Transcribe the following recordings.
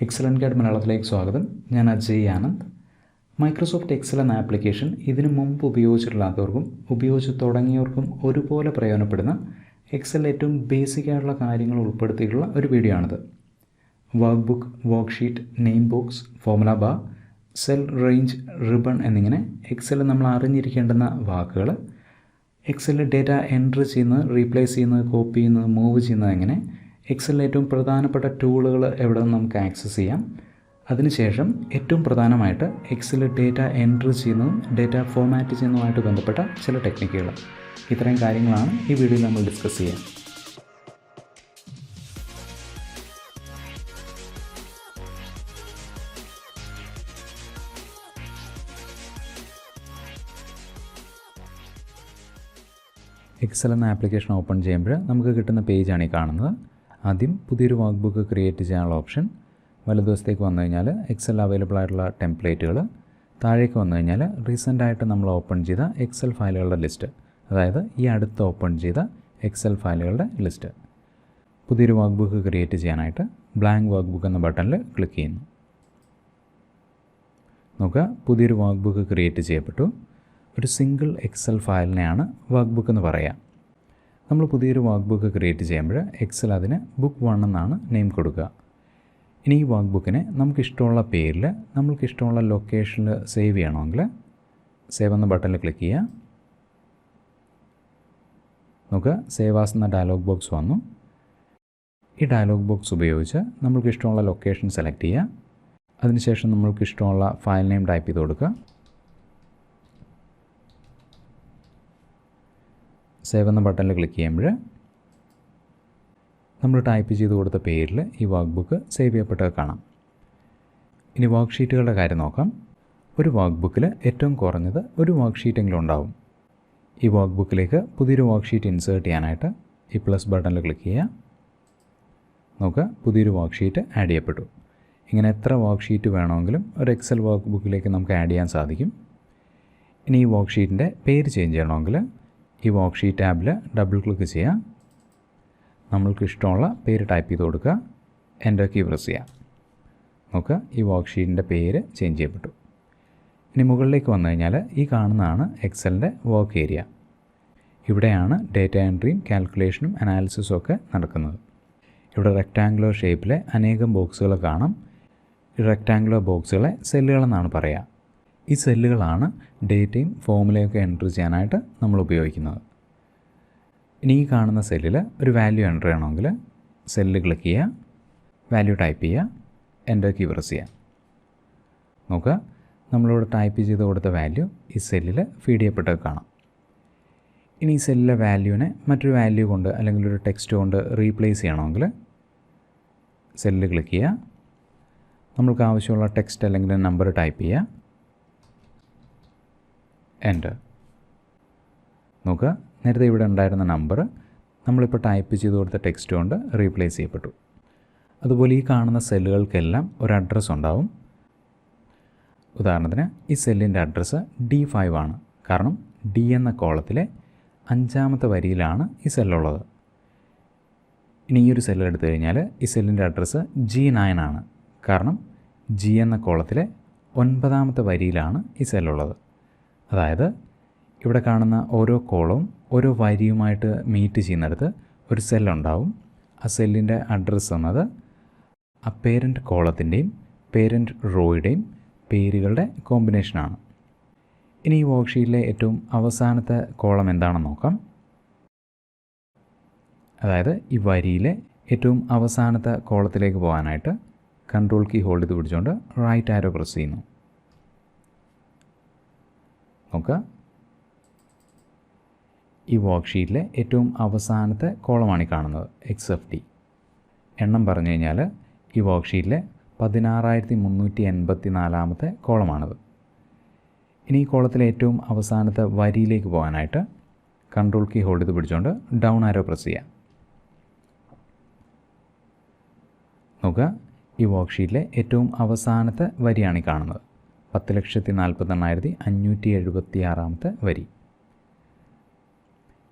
Excel guide മലയാളത്തിലേക്ക് സ്വാഗതം. ഞാൻ അജയ് ആനന്ദ്. മൈക്രോസോഫ്റ്റ് എക്സൽ എന്ന ആപ്ലിക്കേഷൻ ഇതിനു മുമ്പ് ഉപയോഗിച്ചിട്ടില്ലാത്തവർക്കും ഉപയോഗിച്ച് തുടങ്ങിയവർക്കും ഒരുപോലെ പ്രയോജനപ്പെടുന്ന എക്സലിൽ ഏറ്റവും ബേസിക് ആയിട്ടുള്ള കാര്യങ്ങൾ ഉൾപ്പെടുത്തിയിട്ടുള്ള ഒരു വീഡിയോ ആണിത്. Work book, work sheet, name box, formula bar, cell, range, ribbon എന്നിങ്ങനെ എക്സലിൽ നമ്മൾ അറിഞ്ഞിരിക്കേണ്ടുന്ന വാക്കുകൾ, എക്സലിൽ ഡേറ്റ എൻട്രി ചെയ്യുന്നത്, റീപ്ലേസ് ചെയ്യുന്നത്, കോപ്പി ചെയ്യുന്നത്, മൂവ് ചെയ്യുന്നത് എങ്ങനെ, എക്സലിൽ ഏറ്റവും പ്രധാനപ്പെട്ട ടൂളുകൾ എവിടെ നിന്ന് നമുക്ക് ആക്സസ് ചെയ്യാം, അതിനുശേഷം ഏറ്റവും പ്രധാനമായിട്ട് എക്സലിൽ ഡേറ്റ എൻട്രി ചെയ്യുന്നതും ഡേറ്റ ഫോർമാറ്റ് ചെയ്യുന്നതുമായിട്ട് ബന്ധപ്പെട്ട ചില ടെക്നിക്കുകൾ, ഇത്രയും കാര്യങ്ങളാണ് ഈ വീഡിയോയിൽ നമ്മൾ ഡിസ്കസ് ചെയ്യുക. എക്സൽ എന്ന ആപ്ലിക്കേഷൻ ഓപ്പൺ ചെയ്യുമ്പോൾ നമുക്ക് കിട്ടുന്ന പേജാണ് ഈ കാണുന്നത്. ആദ്യം പുതിയൊരു വർക്ക് ബുക്ക് ക്രിയേറ്റ് ചെയ്യാനുള്ള ഓപ്ഷൻ, വലതുവശത്തേക്ക് വന്നു കഴിഞ്ഞാൽ എക്സൽ അവൈലബിൾ ആയിട്ടുള്ള ടെംപ്ലേറ്റുകൾ, താഴേക്ക് വന്നു കഴിഞ്ഞാൽ റീസെൻ്റായിട്ട് നമ്മൾ ഓപ്പൺ ചെയ്ത എക്സൽ ഫയലുകളുടെ ലിസ്റ്റ്, അതായത് ഈ അടുത്ത് ഓപ്പൺ ചെയ്ത എക്സൽ ഫയലുകളുടെ ലിസ്റ്റ്. പുതിയൊരു വർക്ക് ബുക്ക് ക്രിയേറ്റ് ചെയ്യാനായിട്ട് ബ്ലാങ്ക് വർക്ക് ബുക്ക് എന്ന ബട്ടണിൽ ക്ലിക്ക് ചെയ്യുന്നു. നോക്കുക, പുതിയൊരു വർക്ക് ബുക്ക് ക്രിയേറ്റ് ചെയ്യപ്പെട്ടു. ഒരു സിംഗിൾ എക്സൽ ഫയലിനെയാണ് വർക്ക് ബുക്ക് എന്ന് പറയുക. നമ്മൾ പുതിയൊരു വർക്ക് ബുക്ക് ക്രിയേറ്റ് ചെയ്യുമ്പോൾ എക്സൽ അതിന് ബുക്ക് 1 എന്നാണ് നെയിം കൊടുക്കുക. ഇനി ഈ വർക്ക് ബുക്കിനെ നമുക്കിഷ്ടമുള്ള പേരിൽ നമുക്കിഷ്ടമുള്ള ലൊക്കേഷനിൽ സേവ് ചെയ്യണമെങ്കിൽ സേവ് എന്ന ബട്ടണിൽ ക്ലിക്ക് ചെയ്യുക. നോക്കുക, സേവ് ആസ് എന്ന ഡയലോഗ് ബോക്സ് വന്നു. ഈ ഡയലോഗ് ബോക്സ് ഉപയോഗിച്ച് നമ്മൾക്കിഷ്ടമുള്ള ലൊക്കേഷൻ സെലക്ട് ചെയ്യുക. അതിനുശേഷം നമ്മൾക്കിഷ്ടമുള്ള ഫയൽ നെയിം ടൈപ്പ് ചെയ്ത് കൊടുക്കുക. സേവ് എന്ന ബട്ടണിൽ ക്ലിക്ക് ചെയ്യുമ്പോൾ നമ്മൾ ടൈപ്പ് ചെയ്ത് കൊടുത്ത പേരിൽ ഈ വർക്ക് ബുക്ക് സേവ് ചെയ്യപ്പെട്ടത് കാണാം. ഇനി വർക്ക് ഷീറ്റുകളുടെ കാര്യം നോക്കാം. ഒരു വർക്ക് ബുക്കിൽ ഏറ്റവും കുറഞ്ഞത് ഒരു വർക്ക് ഷീറ്റെങ്കിലും ഉണ്ടാവും. ഈ വർക്ക് ബുക്കിലേക്ക് പുതിയൊരു വർക്ക് ഷീറ്റ് ഇൻസേർട്ട് ചെയ്യാനായിട്ട് ഈ പ്ലസ് ബട്ടണിൽ ക്ലിക്ക് ചെയ്യുക. നോക്കുക, പുതിയൊരു വർക്ക് ഷീറ്റ് ആഡ് ചെയ്യപ്പെട്ടു. ഇങ്ങനെ എത്ര വർക്ക് ഷീറ്റ് വേണമെങ്കിലും ഒരു എക്സൽ വർക്ക് ബുക്കിലേക്ക് നമുക്ക് ആഡ് ചെയ്യാൻ സാധിക്കും. ഇനി ഈ വർക്ക് ഷീറ്റിൻ്റെ പേര് ചേഞ്ച് ചെയ്യണമെങ്കിൽ ഈ വർക്ക് ഷീറ്റ് ടാബിൽ ഡബിൾ ക്ലിക്ക് ചെയ്യുക. നമ്മൾക്ക് ഇഷ്ടമുള്ള പേര് ടൈപ്പ് ചെയ്ത് കൊടുക്കുക. എൻ്റർ കീ പ്രസ് ചെയ്യുക. നോക്കുക, ഈ വർക്ക് ഷീറ്റിൻ്റെ പേര് ചേഞ്ച് ചെയ്യപ്പെട്ടു. ഇനി മുകളിലേക്ക് വന്നു കഴിഞ്ഞാൽ ഈ കാണുന്നതാണ് എക്സലിൻ്റെ വർക്ക് ഏരിയ. ഇവിടെയാണ് ഡേറ്റ എൻട്രിയും കാൽക്കുലേഷനും അനാലിസിസും ഒക്കെ നടക്കുന്നത്. ഇവിടെ റെക്റ്റാങ്കുലർ ഷേപ്പിലെ അനേകം ബോക്സുകൾ കാണാം. ഈ റെക്റ്റാങ്കുലർ ബോക്സുകളെ സെല്ലുകളെന്നാണ് പറയുക. ഈ സെല്ലുകളാണ് ഡേറ്റയും ഫോർമുലയൊക്കെ എൻട്രി ചെയ്യാനായിട്ട് നമ്മൾ ഉപയോഗിക്കുന്നത്. ഇനി ഈ കാണുന്ന സെല്ലിൽ ഒരു വാല്യൂ എൻ്റർ ചെയ്യണമെങ്കിൽ സെല്ല് ക്ലിക്ക് ചെയ്യുക, വാല്യൂ ടൈപ്പ് ചെയ്യുക, എൻ്റർ കീ പ്രസ് ചെയ്യുക. നോക്കുക, നമ്മളിവിടെ ടൈപ്പ് ചെയ്ത് കൊടുത്ത വാല്യൂ ഈ സെല്ലിൽ ഫീഡ് ചെയ്യപ്പെട്ടത് കാണാം. ഇനി ഈ സെല്ലിലെ വാല്യൂവിനെ മറ്റൊരു വാല്യൂ കൊണ്ട് അല്ലെങ്കിൽ ഒരു ടെക്സ്റ്റ് കൊണ്ട് റീപ്ലേസ് ചെയ്യണമെങ്കിൽ സെല്ല് ക്ലിക്ക് ചെയ്യുക, നമ്മൾക്ക് ആവശ്യമുള്ള ടെക്സ്റ്റ് അല്ലെങ്കിൽ നമ്പർ ടൈപ്പ് ചെയ്യുക, എൻ്റർ. നോക്കുക, നേരത്തെ ഇവിടെ ഉണ്ടായിരുന്ന നമ്പർ നമ്മളിപ്പോൾ ടൈപ്പ് ചെയ്ത് കൊടുത്ത ടെക്സ്റ്റ് കൊണ്ട് റീപ്ലേസ് ചെയ്യപ്പെട്ടു. അതുപോലെ ഈ കാണുന്ന സെല്ലുകൾക്കെല്ലാം ഒരു അഡ്രസ്സ് ഉണ്ടാവും. ഉദാഹരണത്തിന് ഈ സെല്ലിൻ്റെ അഡ്രസ്സ് D5 ആണ്. കാരണം D എന്ന കോളത്തിലെ 5ാമത്തെ വരിയിലാണ് ഈ സെല്ലുള്ളത്. ഇനി ഈ ഒരു സെല്ല് എടുത്തു കഴിഞ്ഞാൽ ഈ സെല്ലിൻ്റെ അഡ്രസ്സ് G9 ആണ്. കാരണം G എന്ന കോളത്തിലെ 9ാമത്തെ വരിയിലാണ് ഈ സെല്ലുള്ളത്. അതായത് ഇവിടെ കാണുന്ന ഓരോ കോളവും ഓരോ വരിയുമായിട്ട് മീറ്റ് ചെയ്യുന്നിടത്ത് ഒരു സെല്ലുണ്ടാവും. ആ സെല്ലിൻ്റെ അഡ്രസ്സ് എന്നത് ആ പേരൻറ്റ് കോളത്തിൻ്റെയും പേരൻറ്റ് റോയുടെയും പേരുകളുടെ കോമ്പിനേഷനാണ്. ഇനി ഈ വർക്ക് ഷീറ്റിലെ ഏറ്റവും അവസാനത്തെ കോളം എന്താണെന്ന് നോക്കാം. അതായത് ഈ വരിയിലെ ഏറ്റവും അവസാനത്തെ കോളത്തിലേക്ക് പോകാനായിട്ട് കൺട്രോൾ കീ ഹോൾഡ് ചെയ്ത് പിടിച്ചുകൊണ്ട് റൈറ്റ് ആരോ പ്രസ് ചെയ്യുന്നു. നോക്കുക, ഈ വർക്ക് ഷീറ്റിലെ ഏറ്റവും അവസാനത്തെ കോളമാണ് ഈ കാണുന്നത്, XFT. എണ്ണം പറഞ്ഞു കഴിഞ്ഞാൽ ഈ വർക്ക് ഷീറ്റിലെ 16,384ാമത്തെ കോളമാണിത്. ഇനി ഈ കോളത്തിലെ ഏറ്റവും അവസാനത്തെ വരിയിലേക്ക് പോകാനായിട്ട് കൺട്രോൾ കീ ഹോൾഡ് ചെയ്ത് പിടിച്ചുകൊണ്ട് ഡൗൺ ആരോ പ്രസ് ചെയ്യാം. നോക്കുക, ഈ വർക്ക് ഷീറ്റിലെ ഏറ്റവും അവസാനത്തെ വരിയാണ് ഈ കാണുന്നത്, 10,41,576ാമത്തെ വരി.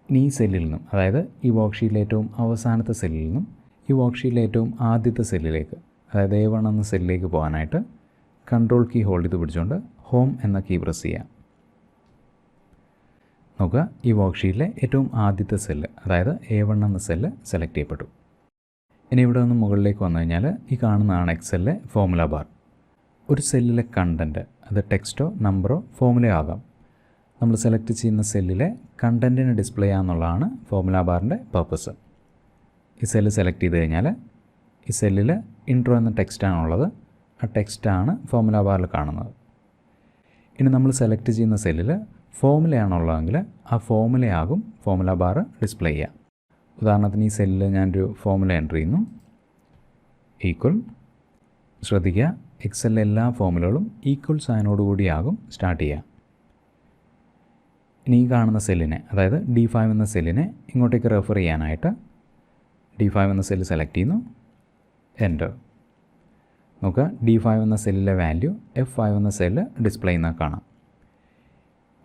ഇനി ഈ സെല്ലിൽ നിന്നും, അതായത് ഈ വർക്ക് ഷീറ്റിലെ ഏറ്റവും അവസാനത്തെ സെല്ലിൽ നിന്നും ഈ വർക്ക് ഷീറ്റിലെ ഏറ്റവും ആദ്യത്തെ സെല്ലിലേക്ക്, അതായത് A1 എന്ന സെല്ലിലേക്ക് പോകാനായിട്ട് കൺട്രോൾ കീ ഹോൾഡ് ചെയ്ത് പിടിച്ചുകൊണ്ട് ഹോം എന്ന കീ പ്രസ് ചെയ്യുക. നോക്കുക, ഈ വർക്ക്ഷീറ്റിലെ ഏറ്റവും ആദ്യത്തെ സെല്ല്, അതായത് A1 എന്ന സെല്ല് സെലക്ട് ചെയ്യപ്പെട്ടു. ഇനി ഇവിടെ നിന്ന് മുകളിലേക്ക് വന്നു കഴിഞ്ഞാൽ ഈ കാണുന്നതാണ് എക്സലിലെ ഫോർമുല ബാർ. ഒരു സെല്ലിലെ കണ്ടൻറ്റ്, അത് ടെക്സ്റ്റോ നമ്പറോ ഫോർമുലയോ ആകാം. നമ്മൾ സെലക്ട് ചെയ്യുന്ന സെല്ലിലെ കണ്ടൻറ്റിന് ഡിസ്പ്ലേ ചെയ്യാന്നുള്ളതാണ് ഫോർമുല ബാറിൻ്റെ പർപ്പസ്. ഈ സെല്ല് സെലക്ട് ചെയ്ത് കഴിഞ്ഞാൽ ഈ സെല്ലിൽ ഇൻട്രോ എന്ന ടെക്സ്റ്റാണുള്ളത്. ആ ടെക്സ്റ്റാണ് ഫോർമുല ബാറിൽ കാണുന്നത്. ഇനി നമ്മൾ സെലക്ട് ചെയ്യുന്ന സെല്ലിൽ ഫോർമുലയാണുള്ളതെങ്കിൽ ആ ഫോർമുലയാകും ഫോർമുല ബാർ ഡിസ്പ്ലേ ചെയ്യുക. ഉദാഹരണത്തിന് ഈ സെല്ലിൽ ഞാനൊരു ഫോർമുല എൻ്റർ ചെയ്യുന്നു. ഈക്വൽ, ശ്രദ്ധിക്കുക, എക്സലിലെ എല്ലാ ഫോർമുലകളും ഈക്വൽ സൈനോടുകൂടിയാകും സ്റ്റാർട്ട് ചെയ്യുക. ഇനി ഈ കാണുന്ന സെല്ലിനെ, അതായത് D5 എന്ന സെല്ലിനെ ഇങ്ങോട്ടേക്ക് റെഫർ ചെയ്യാനായിട്ട് D5 എന്ന സെല്ല് സെലക്ട് ചെയ്യുന്നു, എൻ്റർ. നോക്കുക, D5 എന്ന സെല്ലിലെ വാല്യൂ F5 എന്ന സെല്ല് ഡിസ്പ്ലേ ചെയ്യുന്നത് കാണാം.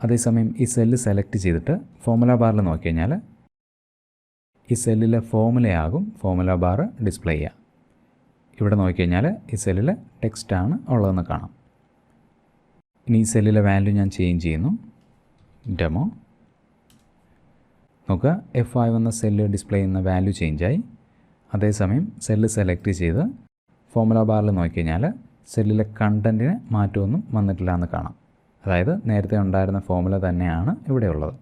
അതേസമയം ഈ സെല്ല് സെലക്ട് ചെയ്തിട്ട് ഫോർമുല ബാറിൽ നോക്കിക്കഴിഞ്ഞാൽ ഈ സെല്ലിലെ ഫോർമുലയാകും ഫോർമുല ബാർ ഡിസ്പ്ലേ ചെയ്യുക. ഇവിടെ നോക്കിക്കഴിഞ്ഞാൽ ഈ സെല്ലിൽ ടെക്സ്റ്റാണ് ഉള്ളതെന്ന് കാണാം. ഇനി ഈ സെല്ലിലെ വാല്യൂ ഞാൻ ചേഞ്ച് ചെയ്യുന്നു, ഡെമോ. നോക്കുക, F5 എന്ന സെല്ല് ഡിസ്പ്ലേ ചെയ്യുന്ന വാല്യൂ ചേഞ്ചായി. അതേസമയം സെല്ല് സെലക്ട് ചെയ്ത് ഫോർമുല ബാറിൽ നോക്കിക്കഴിഞ്ഞാൽ സെല്ലിലെ കണ്ടൻറ്റിന് മാറ്റമൊന്നും വന്നിട്ടില്ല എന്ന് കാണാം. അതായത് നേരത്തെ ഉണ്ടായിരുന്ന ഫോർമുല തന്നെയാണ് ഇവിടെ ഉള്ളത്.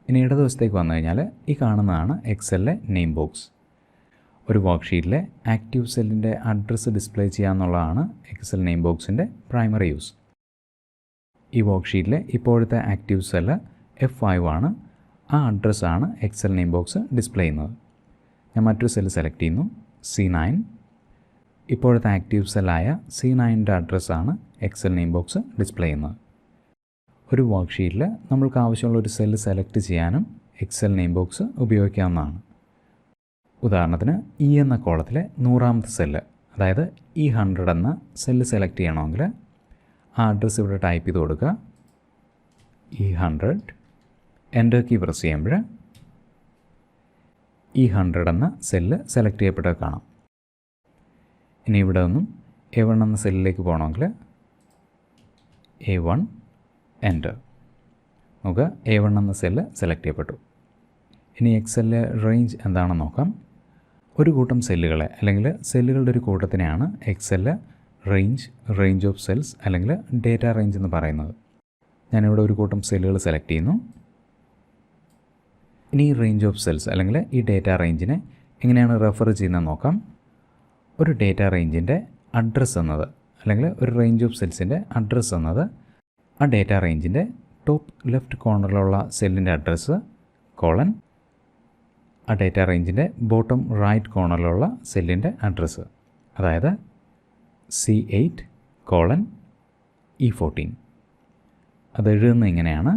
ഇനി ഇടതുവശത്തേക്ക് വന്നു കഴിഞ്ഞാൽ ഈ കാണുന്നതാണ് എക്സലിലെ നെയിം ബോക്സ്. ഒരു വർക്ക്ഷീറ്റിലെ ആക്റ്റീവ് സെല്ലിൻ്റെ അഡ്രസ്സ് ഡിസ്പ്ലേ ചെയ്യാമെന്നുള്ളതാണ് എക്സൽ നെയിം ബോക്സിൻ്റെ പ്രൈമറി യൂസ്. ഈ വർക്ക്ഷീറ്റിലെ ഇപ്പോഴത്തെ ആക്റ്റീവ് സെല്ല് F5 ആണ്. ആ അഡ്രസ്സാണ് എക്സൽ നെയിം ബോക്സ് ഡിസ്പ്ലേ ചെയ്യുന്നത്. ഞാൻ മറ്റൊരു സെല്ല് സെലക്ട് ചെയ്യുന്നു, C9. ഇപ്പോഴത്തെ ആക്റ്റീവ് സെല്ലായ C9ൻ്റെ അഡ്രസ്സാണ് എക്സൽ നെയിം ബോക്സ് ഡിസ്പ്ലേ ചെയ്യുന്നത്. ഒരു വർക്ക്ഷീറ്റിൽ നമ്മൾക്ക് ആവശ്യമുള്ള ഒരു സെല്ല് സെലക്ട് ചെയ്യാനും എക്സൽ നെയിം ബോക്സ് ഉപയോഗിക്കാവുന്നതാണ്. ഉദാഹരണത്തിന് E എന്ന കോളത്തിലെ 100ാമത്തെ സെല്ല്, അതായത് E100 എന്ന സെല്ല് സെലക്ട് ചെയ്യണമെങ്കിൽ ആ അഡ്രസ്സ് ഇവിടെ ടൈപ്പ് ചെയ്ത് കൊടുക്കുക, E100. എൻ്റർ കീ പ്രസ് ചെയ്യുമ്പോൾ E100 എന്ന സെല്ല് സെലക്ട് ചെയ്യപ്പെട്ടത് കാണാം. ഇനി ഇവിടെ നിന്നും A1 എന്ന സെല്ലിലേക്ക് പോകണമെങ്കിൽ A1, എൻ്റർ. നോക്കുക, A1 എന്ന സെല്ല് സെലക്ട് ചെയ്യപ്പെട്ടു. ഇനി എക്സലിലെ റേഞ്ച് എന്താണെന്ന് നോക്കാം. ഒരു കൂട്ടം സെല്ലുകളെ അല്ലെങ്കിൽ സെല്ലുകളുടെ ഒരു കൂട്ടത്തിനെയാണ് എക്സലിലെ റേഞ്ച് ഓഫ് സെൽസ് അല്ലെങ്കിൽ ഡേറ്റ റേഞ്ച് എന്ന് പറയുന്നത്. ഞാനിവിടെ ഒരു കൂട്ടം സെല്ലുകൾ സെലക്ട് ചെയ്യുന്നു. ഇനി ഈ റേഞ്ച് ഓഫ് സെൽസ് അല്ലെങ്കിൽ ഈ ഡേറ്റ റേഞ്ചിനെ എങ്ങനെയാണ് റെഫർ ചെയ്യുന്നത് നോക്കാം. ഒരു ഡേറ്റ റേഞ്ചിൻ്റെ അഡ്രസ്സ് എന്നത് അല്ലെങ്കിൽ ഒരു റേഞ്ച് ഓഫ് സെൽസിൻ്റെ അഡ്രസ്സ് എന്നത് ആ ഡേറ്റ റേഞ്ചിൻ്റെ ടോപ്പ് ലെഫ്റ്റ് കോർണറിലുള്ള സെല്ലിൻ്റെ അഡ്രസ്സ് കോളൻ ആ ഡേറ്റ റേഞ്ചിൻ്റെ ബോട്ടം റൈറ്റ് കോർണറിലുള്ള സെല്ലിൻ്റെ അഡ്രസ്സ്, അതായത് C8 E14. അത് എഴുതുന്നത് ഇങ്ങനെയാണ്,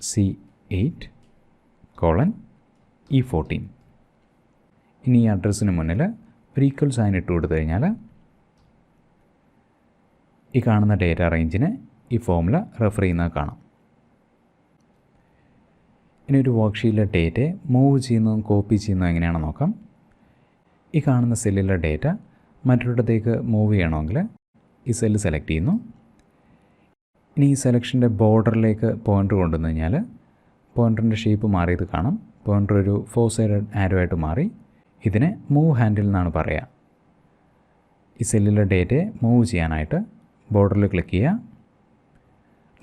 C8 E14. ഇനി ഈ അഡ്രസ്സിന് മുന്നിൽ ഒരു ഈക്വൽ സൈൻ ഇട്ട് കൊടുത്തു കഴിഞ്ഞാൽ ഈ കാണുന്ന ഡേറ്റ റേഞ്ചിന് ഈ ഫോർമുല റെഫർ ചെയ്യുന്നത് കാണാം. ഇനി ഒരു വർക്ക്ഷീറ്റിലെ ഡേറ്റയെ മൂവ് ചെയ്യുന്നതും കോപ്പി ചെയ്യുന്നതും എങ്ങനെയാണെന്ന് നോക്കാം. ഈ കാണുന്ന സെല്ലിലെ ഡേറ്റ മറ്റൊരിടത്തേക്ക് മൂവ് ചെയ്യണമെങ്കിൽ ഈ സെല്ല് സെലക്ട് ചെയ്യുന്നു. ഇനി ഈ സെലക്ഷൻ്റെ ബോർഡറിലേക്ക് പോയിൻ്റർ കൊണ്ടുവന്നു കഴിഞ്ഞാൽ പോയിൻ്ററിൻ്റെ ഷേപ്പ് മാറിയത് കാണാം. പോയിൻ്റർ ഒരു 4 സൈഡഡ് ആരോ ആയിട്ട് മാറി. ഇതിനെ മൂവ് ഹാൻഡിൽ എന്നാണ് പറയുക. ഈ സെല്ലിലെ ഡേറ്റയെ മൂവ് ചെയ്യാനായിട്ട് ബോർഡറിൽ ക്ലിക്ക് ചെയ്യുക,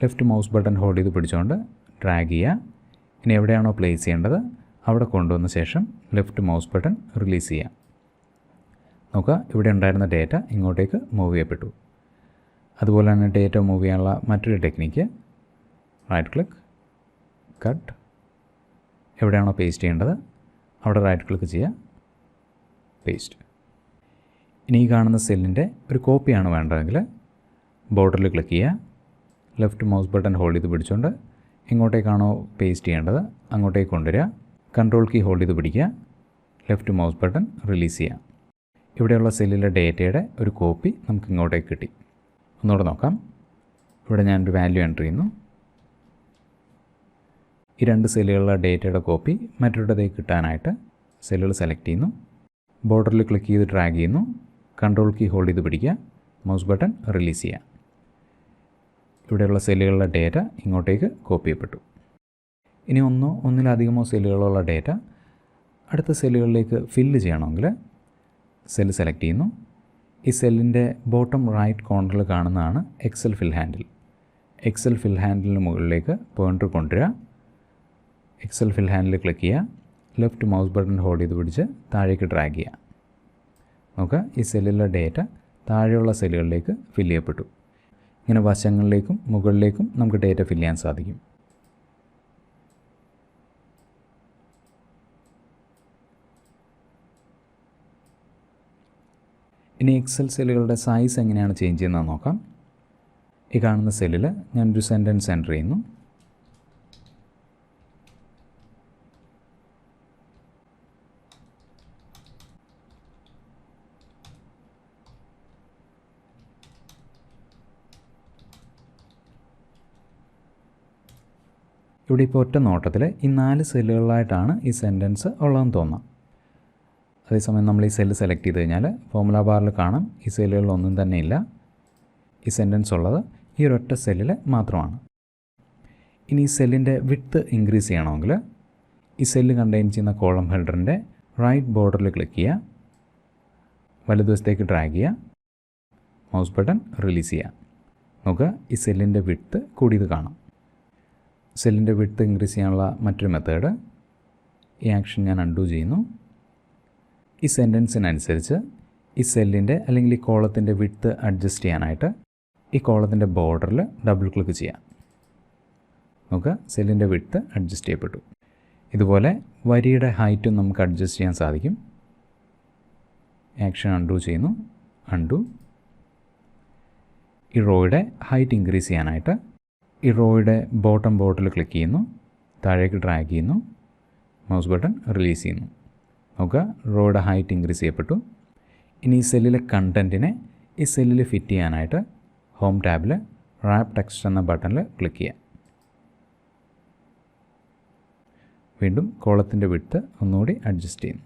ലെഫ്റ്റ് മൗസ് ബട്ടൺ ഹോൾഡ് ചെയ്ത് പിടിച്ചുകൊണ്ട് ഡ്രാഗ് ചെയ്യുക. ഇനി എവിടെയാണോ പ്ലേസ് ചെയ്യേണ്ടത് അവിടെ കൊണ്ടുവന്ന ശേഷം ലെഫ്റ്റ് മൗസ് ബട്ടൺ റിലീസ് ചെയ്യുക. നോക്കുക, ഇവിടെ ഉണ്ടായിരുന്ന ഡേറ്റ ഇങ്ങോട്ടേക്ക് മൂവ് ചെയ്യപ്പെട്ടു. അതുപോലെ തന്നെ ഡേറ്റ മൂവ് ചെയ്യാനുള്ള മറ്റൊരു ടെക്നിക്ക്, റൈറ്റ് ക്ലിക്ക്, കട്ട്. എവിടെയാണോ പേസ്റ്റ് ചെയ്യേണ്ടത് അവിടെ റൈറ്റ് ക്ലിക്ക് ചെയ്യുക, പേസ്റ്റ്. ഇനി ഈ കാണുന്ന സെല്ലിൻ്റെ ഒരു കോപ്പിയാണ് വേണ്ടതെങ്കിൽ ബോർഡറിൽ ക്ലിക്ക് ചെയ്യുക, ലെഫ്റ്റ് മൗസ് ബട്ടൺ ഹോൾഡ് ചെയ്ത് പിടിച്ചുകൊണ്ട് എങ്ങോട്ടേക്കാണോ പേസ്റ്റ് ചെയ്യേണ്ടത് അങ്ങോട്ടേക്ക് കൊണ്ടുവരിക, കൺട്രോൾ കീ ഹോൾഡ് ചെയ്ത് പിടിക്കുക, ലെഫ്റ്റ് മൗസ് ബട്ടൺ റിലീസ് ചെയ്യുക. ഇവിടെയുള്ള സെല്ലിലെ ഡേറ്റയുടെ ഒരു കോപ്പി നമുക്ക് ഇങ്ങോട്ടേക്ക് കിട്ടി. ഒന്നുകൂടെ നോക്കാം. ഇവിടെ ഞാനൊരു വാല്യൂ എൻ്റർ ചെയ്യുന്നു. ഈ 2 സെല്ലുകളിലെ ഡേറ്റയുടെ കോപ്പി മറ്റൊരിടത്തേക്ക് കിട്ടാനായിട്ട് സെല്ലുകൾ സെലക്ട് ചെയ്യുന്നു, ബോർഡറിൽ ക്ലിക്ക് ചെയ്ത് ഡ്രാഗ് ചെയ്യുന്നു, കൺട്രോൾ കീ ഹോൾഡ് ചെയ്ത് പിടിക്കുക, മൗസ് ബട്ടൺ റിലീസ് ചെയ്യുക. ഇവിടെയുള്ള സെല്ലുകളുടെ ഡേറ്റ ഇങ്ങോട്ടേക്ക് കോപ്പി ചെയ്യപ്പെട്ടു. ഇനി ഒന്നിലധികമോ സെല്ലുകളുള്ള ഡേറ്റ അടുത്ത സെല്ലുകളിലേക്ക് ഫില്ല് ചെയ്യണമെങ്കിൽ സെല്ല് സെലക്ട് ചെയ്യുന്നു. ഈ സെല്ലിൻ്റെ ബോട്ടം റൈറ്റ് കോർണറിൽ കാണുന്നതാണ് എക്സൽ ഫിൽ ഹാൻഡിൽ. എക്സൽ ഫിൽ ഹാൻഡിലിന് മുകളിലേക്ക് പോയിൻ്റർ കൊണ്ടുവരിക. എക്സൽ ഫിൽ ഹാൻഡിൽ ക്ലിക്ക് ചെയ്യുക, ലെഫ്റ്റ് മൗസ് ബട്ടൺ ഹോൾഡ് ചെയ്ത് പിടിച്ച് താഴേക്ക് ഡ്രാഗ് ചെയ്യുക. നോക്കുക, ഈ സെല്ലിലെ ഡേറ്റ താഴെയുള്ള സെല്ലുകളിലേക്ക് ഫില്ല് ചെയ്യപ്പെട്ടു. ഇങ്ങനെ വശങ്ങളിലേക്കും മുകളിലേക്കും നമുക്ക് ഡേറ്റ ഫില്ല് ചെയ്യാൻ സാധിക്കും. ഇനി എക്സൽ സെല്ലുകളുടെ സൈസ് എങ്ങനെയാണ് ചേഞ്ച് ചെയ്യുന്നത് നോക്കാം. ഈ കാണുന്ന സെല്ലിൽ ഞാനൊരു സെൻറ്റൻസ് എൻ്റർ ചെയ്യുന്നു. ഇവിടെ ഇപ്പോൾ ഒറ്റ നോട്ടത്തിൽ ഈ 4 സെല്ലുകളിലായിട്ടാണ് ഈ സെൻറ്റൻസ് ഉള്ളതെന്ന് തോന്നാം. അതേസമയം നമ്മൾ ഈ സെല്ല് സെലക്ട് ചെയ്ത് കഴിഞ്ഞാൽ ഫോർമുല ബാറിൽ കാണാം ഈ സെല്ലുകളിലൊന്നും തന്നെ ഇല്ല. ഈ സെൻറ്റൻസ് ഉള്ളത് ഈ ഒരൊറ്റ സെല്ലിൽ മാത്രമാണ്. ഇനി ഈ സെല്ലിൻ്റെ വിഡ്ത്ത് ഇൻക്രീസ് ചെയ്യണമെങ്കിൽ ഈ സെല്ല് കണ്ടെയ്ൻ ചെയ്യുന്ന കോളം ഹെഡറിൻ്റെ റൈറ്റ് ബോർഡറിൽ ക്ലിക്ക് ചെയ്യുക, വലതുവശത്തേക്ക് ഡ്രാഗ് ചെയ്യുക, മൗസ് ബട്ടൺ റിലീസ് ചെയ്യുക. നോക്കുക, ഈ സെല്ലിൻ്റെ വിഡ്ത്ത് കൂടിയത് കാണാം. സെല്ലിൻ്റെ വിഡ്ത്ത് ഇൻക്രീസ് ചെയ്യാനുള്ള മറ്റൊരു മെത്തേഡ്, ഈ ആക്ഷൻ ഞാൻ അൺഡു ചെയ്യുന്നു. ഈ സെൻറ്റൻസിനനുസരിച്ച് ഈ സെല്ലിൻ്റെ അല്ലെങ്കിൽ ഈ കോളത്തിൻ്റെ വിഡ്ത്ത് അഡ്ജസ്റ്റ് ചെയ്യാനായിട്ട് ഈ കോളത്തിൻ്റെ ബോർഡറിൽ ഡബിൾ ക്ലിക്ക് ചെയ്യാം. നോക്കുക, സെല്ലിൻ്റെ വിഡ്ത്ത് അഡ്ജസ്റ്റ് ചെയ്യപ്പെട്ടു. ഇതുപോലെ വരിയുടെ ഹൈറ്റും നമുക്ക് അഡ്ജസ്റ്റ് ചെയ്യാൻ സാധിക്കും. ആക്ഷൻ അൺഡു ചെയ്യുന്നു, അൺഡു. ഈ റോയുടെ ഹൈറ്റ് ഇൻക്രീസ് ചെയ്യാനായിട്ട് ഈ റോയുടെ ബോട്ടം ബോർഡിൽ ക്ലിക്ക് ചെയ്യുന്നു, താഴേക്ക് ഡ്രാഗ് ചെയ്യുന്നു, മൗസ് ബട്ടൺ റിലീസ് ചെയ്യുന്നു. നോക്കുക, റോയുടെ ഹൈറ്റ് ഇൻക്രീസ് ചെയ്യപ്പെട്ടു. ഇനി ഈ സെല്ലിലെ കണ്ടൻറ്റിനെ ഈ സെല്ലിൽ ഫിറ്റ് ചെയ്യാനായിട്ട് ഹോം ടാബിൽ റാപ്പ് ടെക്സ്റ്റ് എന്ന ബട്ടണിൽ ക്ലിക്ക് ചെയ്യാം. വീണ്ടും കോളത്തിൻ്റെ വിഡ്ത്ത് ഒന്നുകൂടി അഡ്ജസ്റ്റ് ചെയ്യുന്നു.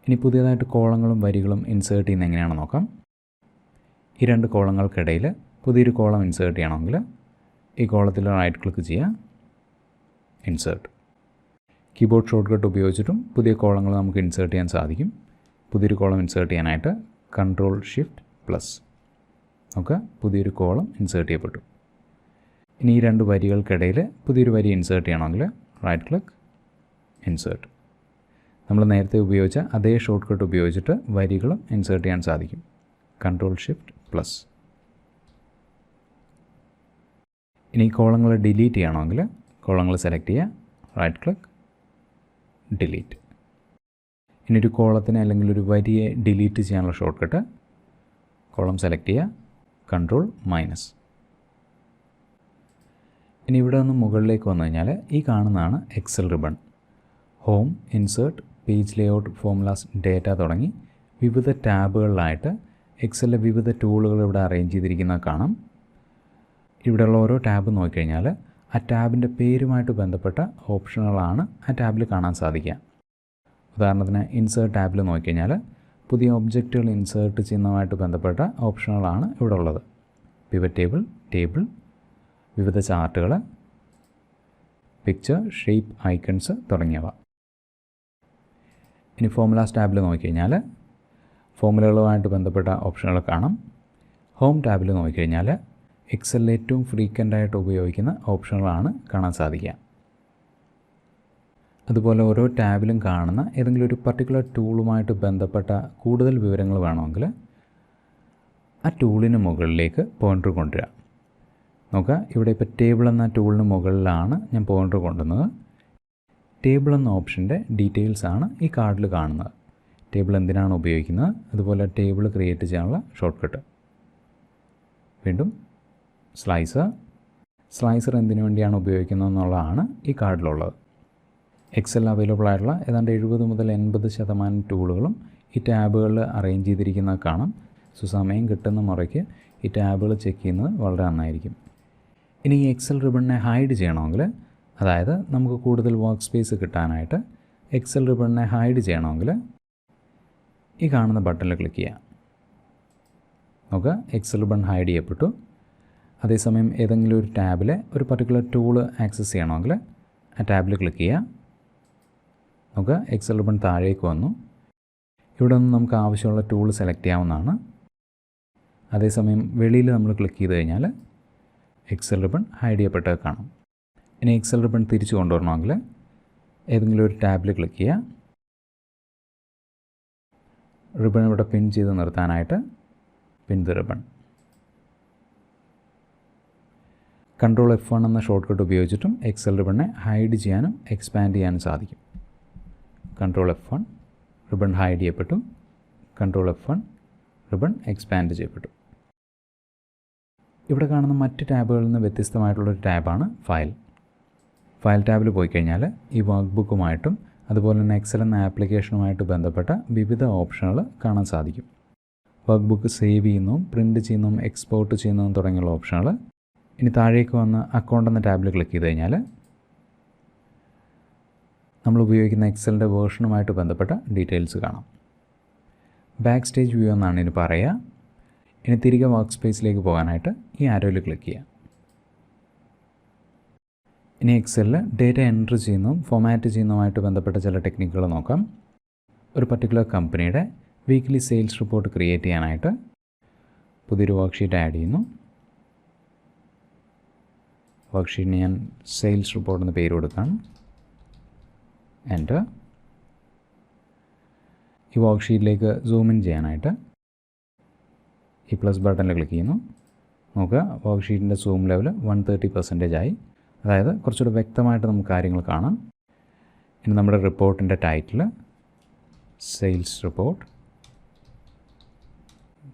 ഇനി പുതിയതായിട്ട് കോളങ്ങളും വരികളും ഇൻസേർട്ട് ചെയ്യുന്നത് എങ്ങനെയാണെന്ന് നോക്കാം. ഈ 2 കോളങ്ങൾക്കിടയിൽ പുതിയൊരു കോളം ഇൻസേർട്ട് ചെയ്യണമെങ്കിൽ ഈ കോളത്തിൽ റൈറ്റ് ക്ലിക്ക് ചെയ്യുക, ഇൻസേർട്ട്. കീബോർഡ് ഷോർട്ട് കട്ട് ഉപയോഗിച്ചിട്ടും പുതിയ കോളങ്ങൾ നമുക്ക് ഇൻസേർട്ട് ചെയ്യാൻ സാധിക്കും. പുതിയൊരു കോളം ഇൻസേർട്ട് ചെയ്യാനായിട്ട് കൺട്രോൾ ഷിഫ്റ്റ് പ്ലസ്. നമുക്ക് പുതിയൊരു കോളം ഇൻസേർട്ട് ചെയ്യപ്പെട്ടു. ഇനി ഈ 2 വരികൾക്കിടയിൽ പുതിയൊരു വരി ഇൻസേർട്ട് ചെയ്യണമെങ്കിൽ റൈറ്റ് ക്ലിക്ക്, ഇൻസേർട്ട്. നമ്മൾ നേരത്തെ ഉപയോഗിച്ച അതേ ഷോർട്ട് കട്ട് ഉപയോഗിച്ചിട്ട് വരികളും ഇൻസേർട്ട് ചെയ്യാൻ സാധിക്കും. Control shift plus. ഇനി കോളങ്ങൾ ഡിലീറ്റ് ചെയ്യണമെങ്കിൽ കോളങ്ങൾ സെലക്ട് ചെയ്യുക, റൈറ്റ് ക്ലിക്ക്, ഡിലീറ്റ്. ഇനി ഒരു കോളത്തിനെ അല്ലെങ്കിൽ ഒരു വരിയെ ഡിലീറ്റ് ചെയ്യാനുള്ള ഷോർട്ട് കട്ട് കോളം സെലക്ട് ചെയ്യുക, കൺട്രോൾ മൈനസ്. ഇനി ഇവിടെ നിന്ന് മുകളിലേക്ക് വന്നു കഴിഞ്ഞാൽ ഈ കാണുന്നതാണ് Excel ribbon. Home, insert, page layout, formulas, data തുടങ്ങി വിവിധ ടാബുകളിലായിട്ട് എക്സലിലെ വിവിധ ടൂളുകൾ ഇവിടെ അറേഞ്ച് ചെയ്തിരിക്കുന്നത് കാണാം. ഇവിടെയുള്ള ഓരോ ടാബ് നോക്കിക്കഴിഞ്ഞാൽ ആ ടാബിൻ്റെ പേരുമായിട്ട് ബന്ധപ്പെട്ട ഓപ്ഷനുകളാണ് ആ ടാബിൽ കാണാൻ സാധിക്കുക. ഉദാഹരണത്തിന് ഇൻസേർട്ട് ടാബിൽ നോക്കിക്കഴിഞ്ഞാൽ പുതിയ ഒബ്ജക്റ്റുകൾ ഇൻസേർട്ട് ചെയ്യുന്നതുമായിട്ട് ബന്ധപ്പെട്ട ഓപ്ഷനുകളാണ് ഇവിടെ ഉള്ളത്. പിവറ്റ് ടേബിൾ, ടേബിൾ, വിവിധ ചാർട്ടുകൾ, പിക്ചർ, ഷേപ്പ്, ഐക്കൺസ് തുടങ്ങിയവ. ഇനി ഫോർമുലാസ് ടാബിൽ നോക്കിക്കഴിഞ്ഞാൽ ഫോർമുലകളുമായിട്ട് ബന്ധപ്പെട്ട ഓപ്ഷനുകൾ കാണാം. ഹോം ടാബിൽ നോക്കിക്കഴിഞ്ഞാൽ എക്സലിൽ ഏറ്റവും ഫ്രീക്വൻ്റായിട്ട് ഉപയോഗിക്കുന്ന ഓപ്ഷനുകളാണ് കാണാൻ സാധിക്കുക. അതുപോലെ ഓരോ ടാബിലും കാണുന്ന ഏതെങ്കിലും ഒരു പർട്ടിക്കുലർ ടൂളുമായിട്ട് ബന്ധപ്പെട്ട കൂടുതൽ വിവരങ്ങൾ വേണമെങ്കിൽ ആ ടൂളിന് മുകളിലേക്ക് പോയിൻ്റർ കൊണ്ടുവരിക. നോക്കുക, ഇവിടെ ഇപ്പോൾ ടേബിൾ എന്ന ടൂളിന് മുകളിലാണ് ഞാൻ പോയിൻ്റർ കൊണ്ടുവന്നത്. ടേബിൾ എന്ന ഓപ്ഷൻ്റെ ഡീറ്റെയിൽസ് ആണ് ഈ കാർഡിൽ കാണുന്നത്. ടേബിൾ എന്തിനാണ് ഉപയോഗിക്കുന്നത്, അതുപോലെ ടേബിൾ ക്രിയേറ്റ് ചെയ്യാനുള്ള ഷോർട്ട് കട്ട്. വീണ്ടും സ്ലൈസർ എന്തിനു വേണ്ടിയാണ് ഉപയോഗിക്കുന്നത് എന്നുള്ളതാണ് ഈ കാർഡിലുള്ളത്. എക്സലിൽ അവൈലബിൾ ആയിട്ടുള്ള ഏതാണ്ട് 70 മുതൽ 80% ടൂളുകളും ഈ ടാബുകളിൽ അറേഞ്ച് ചെയ്തിരിക്കുന്നത് കാണാം. സമയം കിട്ടുന്ന മുറയ്ക്ക് ഈ ടാബുകൾ ചെക്ക് ചെയ്യുന്നത് വളരെ നന്നായിരിക്കും. ഇനി ഈ എക്സൽ റിബണിനെ ഹൈഡ് ചെയ്യണമെങ്കിൽ അതായത് നമുക്ക് കൂടുതൽ വർക്ക് സ്പേസ് കിട്ടാനായിട്ട് എക്സൽ റിബണിനെ ഹൈഡ് ചെയ്യണമെങ്കിൽ ഈ കാണുന്ന ബട്ടണിൽ ക്ലിക്ക് ചെയ്യാം. നമുക്ക് എക്സൽ റിബൺ ഹൈഡ് ചെയ്യപ്പെട്ടു. അതേസമയം ഏതെങ്കിലും ഒരു ടാബിൽ ഒരു പർട്ടിക്കുലർ ടൂൾ ആക്സസ് ചെയ്യണമെങ്കിൽ ആ ടാബിൽ ക്ലിക്ക് ചെയ്യാം. നമുക്ക് എക്സൽ റിബൺ താഴേക്ക് വന്നു. ഇവിടെ നിന്ന് നമുക്ക് ആവശ്യമുള്ള ടൂൾ സെലക്ട് ചെയ്യാവുന്നതാണ്. അതേസമയം വെളിയിൽ നമ്മൾ ക്ലിക്ക് ചെയ്ത് കഴിഞ്ഞാൽ എക്സൽ റിബൺ ഹൈഡ് ചെയ്യപ്പെട്ടത് കാണാം. ഇനി എക്സൽ റിബൺ തിരിച്ചു കൊണ്ടുവരണമെങ്കിൽ ഏതെങ്കിലും ഒരു ടാബിൽ ക്ലിക്ക് ചെയ്യുക. റിബൺ ഇവിടെ പിൻ ചെയ്ത് നിർത്താനായിട്ട് പിൻ ദി റിബൺ. കൺട്രോൾ F1 എന്ന ഷോർട്ട് കട്ട് ഉപയോഗിച്ചിട്ടും എക്സൽ റിബണിനെ ഹൈഡ് ചെയ്യാനും എക്സ്പാൻഡ് ചെയ്യാനും സാധിക്കും. കൺട്രോൾ F1 റിബൺ ഹൈഡ് ചെയ്യപ്പെട്ടു. കൺട്രോൾ F1 റിബൺ എക്സ്പാൻഡ് ചെയ്യപ്പെട്ടു. ഇവിടെ കാണുന്ന മറ്റ് ടാബുകളിൽ നിന്ന് വ്യത്യസ്തമായിട്ടുള്ളൊരു ടാബാണ് ഫയൽ. ഫയൽ ടാബിൽ പോയി കഴിഞ്ഞാൽ ഈ വർക്ക് ബുക്കുമായിട്ടും അതുപോലെ തന്നെ എക്സൽ എന്ന ആപ്ലിക്കേഷനുമായിട്ട് ബന്ധപ്പെട്ട വിവിധ ഓപ്ഷനുകൾ കാണാൻ സാധിക്കും. വർക്ക് ബുക്ക് സേവ് ചെയ്യുന്നതും പ്രിൻ്റ് ചെയ്യുന്നതും എക്സ്പോർട്ട് ചെയ്യുന്നതും തുടങ്ങിയുള്ള ഓപ്ഷനുകൾ. ഇനി താഴേക്ക് വന്ന് അക്കൗണ്ട് എന്ന ടാബിൽ ക്ലിക്ക് ചെയ്ത് കഴിഞ്ഞാൽ നമ്മൾ ഉപയോഗിക്കുന്ന എക്സലിൻ്റെ വേർഷനുമായിട്ട് ബന്ധപ്പെട്ട ഡീറ്റെയിൽസ് കാണാം. ബാക്ക് സ്റ്റേജ് വ്യൂ എന്നാണ് ഇനി പറയുക. ഇനി തിരികെ വർക്ക് സ്പേസിലേക്ക് പോകാനായിട്ട് ഈ ആരോയിൽ ക്ലിക്ക് ചെയ്യാം. ഇനി എക്സലിൽ ഡേറ്റ എൻട്രി ചെയ്യുന്നതും ഫോമാറ്റ് ചെയ്യുന്നതുമായിട്ട് ബന്ധപ്പെട്ട ചില ടെക്നിക്കുകൾ നോക്കാം. ഒരു പർട്ടിക്കുലർ കമ്പനിയുടെ വീക്ക്ലി സെയിൽസ് റിപ്പോർട്ട് ക്രിയേറ്റ് ചെയ്യാനായിട്ട് പുതിയൊരു വർക്ക്ഷീറ്റ് ആഡ് ചെയ്യുന്നു. വർക്ക്ഷീറ്റിന് ഞാൻ സെയിൽസ് റിപ്പോർട്ട് എന്ന് പേര് കൊടുക്കുകയാണ്. എൻ്റർ. ഈ വർക്ക്ഷീറ്റിലേക്ക് സൂം ഇൻ ചെയ്യാനായിട്ട് ഈ പ്ലസ് ബട്ടണിൽ ക്ലിക്ക് ചെയ്യുന്നു. നോക്കുക, വർക്ക്ഷീറ്റിൻ്റെ സൂം ലെവൽ 130% ആയി. അതായത് കുറച്ചുകൂടി വ്യക്തമായിട്ട് നമുക്ക് കാര്യങ്ങൾ കാണാം. ഇനി നമ്മുടെ റിപ്പോർട്ടിൻ്റെ title sales report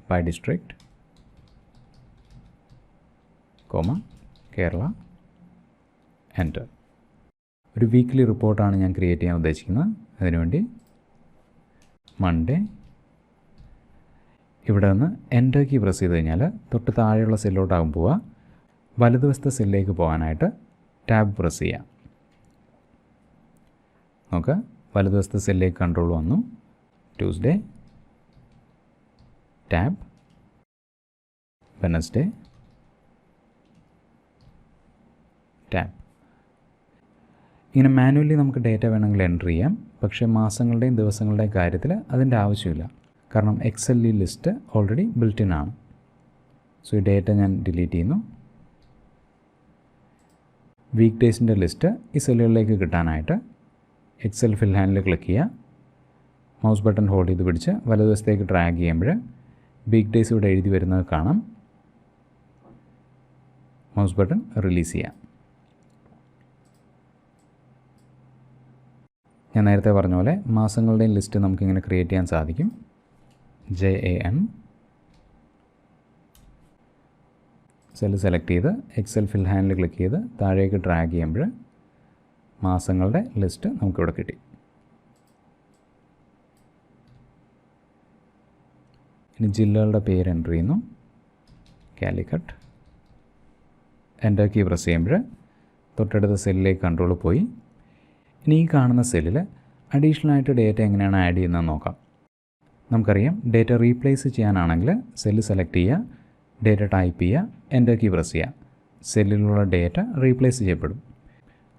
by district, Kerala, enter. ഒരു വീക്ക്ലി റിപ്പോർട്ടാണ് ഞാൻ ക്രിയേറ്റ് ചെയ്യാൻ ഉദ്ദേശിക്കുന്നത്. അതിനുവേണ്ടി മൺഡേ. ഇവിടെ നിന്ന് എൻ്റർ കീ പ്രസ് ചെയ്ത് കഴിഞ്ഞാൽ തൊട്ട് താഴെയുള്ള സെല്ലോട്ടാകും പോവുക. വലതുവശത്തെ സെല്ലിലേക്ക് പോകാനായിട്ട് ടാബ് പ്രസ് ചെയ്യാം. നോക്കുക, വലതുവശത്തെ സെല്ലിലേക്ക് കൺട്രോൾ വന്നു. Tuesday, tab, Wednesday, tab. ഇങ്ങനെ മാനുവലി നമുക്ക് ഡേറ്റ വേണമെങ്കിൽ എൻ്റർ ചെയ്യാം. പക്ഷേ മാസങ്ങളുടെയും ദിവസങ്ങളുടെയും കാര്യത്തിൽ അതിൻ്റെ ആവശ്യമില്ല. കാരണം Excel list already built in ആണ്. സോ ഈ ഡേറ്റ ഞാൻ ഡിലീറ്റ് ചെയ്യുന്നു. വീക്ക് ഡേയ്സിൻ്റെ ലിസ്റ്റ് ഈ സെല്ലുകളിലേക്ക് കിട്ടാനായിട്ട് എക്സൽ ഫിൽ ഹാൻഡിൽ ക്ലിക്ക് ചെയ്യുക. മൗസ് ബട്ടൺ ഹോൾഡ് ചെയ്ത് പിടിച്ച് വലതുവശത്തേക്ക് ഡ്രാഗ് ചെയ്യുമ്പോൾ വീക്ക് ഡേയ്സ് ഇവിടെ എഴുതി വരുന്നത് കാണാം. മൗസ് ബട്ടൺ റിലീസ് ചെയ്യാം. ഞാൻ നേരത്തെ പറഞ്ഞ പോലെ മാസങ്ങളുടെയും ലിസ്റ്റ് നമുക്കിങ്ങനെ ക്രിയേറ്റ് ചെയ്യാൻ സാധിക്കും. JAN സെല്ല് സെലക്ട് ചെയ്ത് എക്സൽ ഫിൽ ഹാൻഡിൽ ക്ലിക്ക് ചെയ്ത് താഴേക്ക് ഡ്രാഗ് ചെയ്യുമ്പോൾ മാസങ്ങളുടെ ലിസ്റ്റ് നമുക്കിവിടെ കിട്ടി. ഇനി ജില്ലകളുടെ പേര് എൻ്റർ ചെയ്യുന്നു. കാലിക്കറ്റ്. എൻ്റർ കീ പ്രസ് ചെയ്യുമ്പോൾ തൊട്ടടുത്ത സെല്ലിലേക്ക് കൺട്രോൾ പോയി. ഇനി ഈ കാണുന്ന സെല്ലിൽ അഡീഷണൽ ആയിട്ട് ഡേറ്റ എങ്ങനെയാണ് ആഡ് ചെയ്യുന്നതെന്ന് നോക്കാം. നമുക്കറിയാം, ഡേറ്റ റീപ്ലേസ് ചെയ്യാനാണെങ്കിൽ സെല്ല് സെലക്ട് ചെയ്യുക, ഡേറ്റ ടൈപ്പ് ചെയ്യുക, എൻ്റർ കീ പ്രസ് ചെയ്യുക. സെല്ലിലുള്ള ഡേറ്റ റീപ്ലേസ് ചെയ്യപ്പെടും.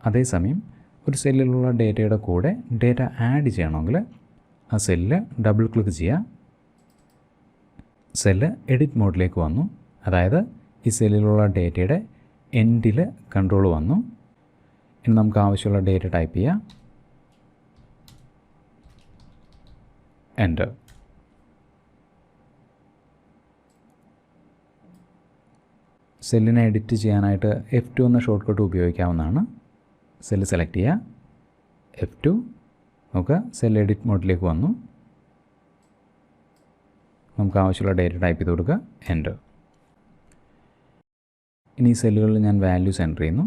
അതേസമയം ഒരു സെല്ലിലുള്ള ഡേറ്റയുടെ കൂടെ ഡേറ്റ ആഡ് ചെയ്യണമെങ്കിൽ ആ സെല്ല് ഡബിൾ ക്ലിക്ക് ചെയ്യുക. സെല്ല് എഡിറ്റ് മോഡിലേക്ക് വന്നു. അതായത് ഈ സെല്ലിലുള്ള ഡേറ്റയുടെ എൻഡിൽ കൺട്രോൾ വന്നു. ഇനി നമുക്ക് ആവശ്യമുള്ള ഡേറ്റ ടൈപ്പ് ചെയ്യാം. എൻ്റർ. സെല്ലിനെ എഡിറ്റ് ചെയ്യാനായിട്ട് F2 എന്ന ഷോർട്ട് കട്ട് ഉപയോഗിക്കാവുന്നതാണ്. സെല്ല് സെലക്ട് ചെയ്യുക, F2. നോക്കുക, സെല്ല് എഡിറ്റ് മോഡിലേക്ക് വന്നു. നമുക്ക് ആവശ്യമുള്ള ഡേറ്റ ടൈപ്പ് ചെയ്ത് കൊടുക്കുക. എൻ്റർ. ഇനി ഈ സെല്ലുകളിൽ ഞാൻ വാല്യൂസ് എൻ്റർ ചെയ്യുന്നു.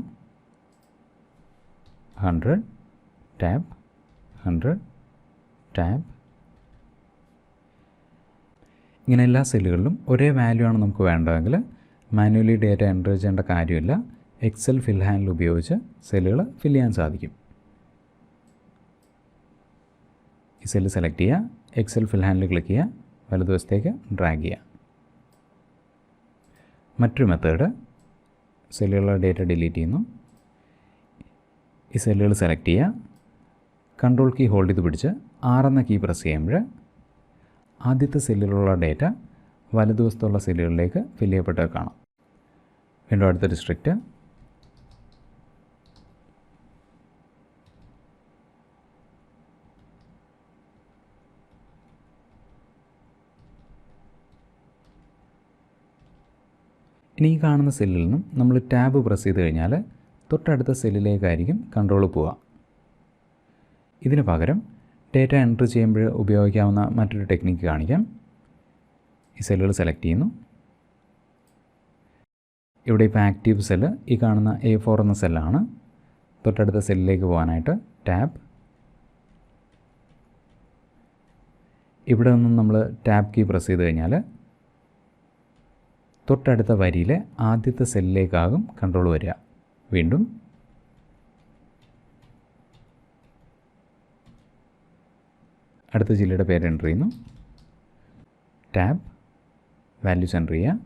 100 ടാബ്, 100 ടാബ്. ഇങ്ങനെ എല്ലാ സെല്ലുകളിലും ഒരേ വാല്യൂ ആണ് നമുക്ക് വേണ്ടതെങ്കിൽ മാനുവലി ഡേറ്റ എൻ്റർ ചെയ്യേണ്ട കാര്യമില്ല. എക്സൽ ഫിൽ ഹാൻഡിൽ ഉപയോഗിച്ച് സെല്ലുകൾ ഫിൽ ചെയ്യാൻ സാധിക്കും. ഈ സെല്ല് സെലക്ട് ചെയ്യുക, എക്സൽ ഫിൽ ഹാൻഡിൽ ക്ലിക്ക് ചെയ്യുക, വലതുവശത്തേക്ക് ഡ്രാഗ് ചെയ്യുക. മറ്റൊരു മെത്തേഡ്, സെല്ലുകളുടെ ഡേറ്റ ഡിലീറ്റ് ചെയ്യുന്നു. ഈ സെല്ലുകൾ സെലക്ട് ചെയ്യുക, കൺട്രോൾ കീ ഹോൾഡ് ചെയ്ത് പിടിച്ച് R എന്ന കീ പ്രസ് ചെയ്യുമ്പോൾ ആദ്യത്തെ സെല്ലിലുള്ള ഡേറ്റ വലതുവശത്തുള്ള സെല്ലുകളിലേക്ക് ഫിൽ ചെയ്യപ്പെട്ടത് കാണാം. വീണ്ടും അടുത്ത ഡിസ്ട്രിക്റ്റ്, ഇനി ഈ കാണുന്ന സെല്ലിൽ നിന്നും നമ്മൾ ടാബ് പ്രസ് ചെയ്ത് കഴിഞ്ഞാൽ തൊട്ടടുത്ത സെല്ലിലേക്കായിരിക്കും കൺട്രോൾ പോവുക. ഇതിന് പകരം ഡേറ്റ എൻട്രി ചെയ്യുമ്പോൾ ഉപയോഗിക്കാവുന്ന മറ്റൊരു ടെക്നിക്ക് കാണിക്കാം. ഈ സെല്ലുകൾ സെലക്ട് ചെയ്യുന്നു. ഇവിടെ ഇപ്പോൾ ആക്റ്റീവ് സെല്ല് ഈ കാണുന്ന A4 എന്ന സെല്ലാണ്. തൊട്ടടുത്ത സെല്ലിലേക്ക് പോകാനായിട്ട് ടാബ്, ഇവിടെ നിന്നും നമ്മൾ ടാബ് കീ പ്രസ് ചെയ്ത് കഴിഞ്ഞാൽ തൊട്ടടുത്ത വരിയിലെ ആദ്യത്തെ സെല്ലിലേക്കാകും കൺട്രോൾ വരിക. വീണ്ടും അടുത്ത ജില്ലയുടെ പേര് എൻ്റർ ചെയ്യുന്നു. ടാബ്, വാല്യൂസ് എൻ്റർ ചെയ്യുക.